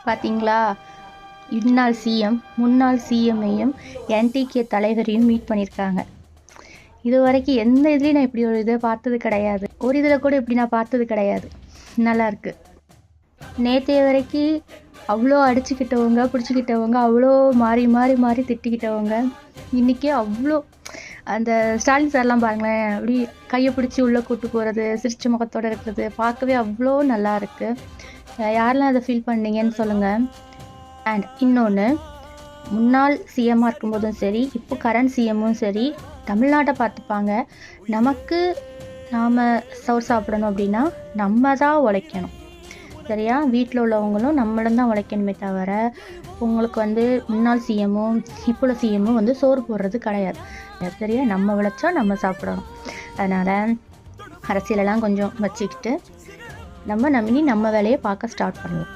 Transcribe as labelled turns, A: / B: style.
A: பார்த்தீங்களா, இந்நாள் சிஎம் முன்னாள் சிஎம்ஐயும் என்டிகே தலைவரையும் மீட் பண்ணியிருக்காங்க. இது வரைக்கும் எந்த இதுலேயும் நான் இப்படி ஒரு இதை பார்த்தது கிடையாது. ஒரு இதில் கூட இப்படி நான் பார்த்தது கிடையாது. நல்லாயிருக்கு. நேற்றைய வரைக்கும் அவ்வளோ அடிச்சுக்கிட்டவங்க பிடிச்சிக்கிட்டவங்க, அவ்வளோ மாறி மாறி மாறி திட்டிக்கிட்டவங்க, இன்றைக்கி அவ்வளோ அந்த ஸ்டாலின் சார்லாம் பாருங்களேன், அப்படி கையை பிடிச்சி உள்ளே கூட்டு போகிறது, சிரிச்ச முகத்தோடு இருக்கிறது பார்க்கவே அவ்வளோ நல்லா இருக்குது. யாரெல்லாம் அதை ஃபீல் பண்ணீங்கன்னு சொல்லுங்கள். அண்ட் இன்னொன்று, முன்னாள் சிஎம்மாக இருக்கும்போதும் சரி, இப்போ கரண்ட் சிஎம்மும் சரி, தமிழ்நாட்டை பார்த்துப்பாங்க. நமக்கு நாம் சோறு சாப்பிடணும் அப்படின்னா நம்ம தான் உழைக்கணும், சரியா? வீட்டில் உள்ளவங்களும் நம்மளும் தான் உழைக்கணுமே தவிர உங்களுக்கு முன்னாள் சிஎம்மும் இப்போ உள்ள சிஎம்மும் சோறு போடுறது கிடையாது, சரியா? நம்ம உழைச்சா நம்ம சாப்பிடணும். அதனால் அரசியலெல்லாம் கொஞ்சம் வச்சுக்கிட்டு நம்ம வேலையை பார்க்க ஸ்டார்ட் பண்ணுவோம்.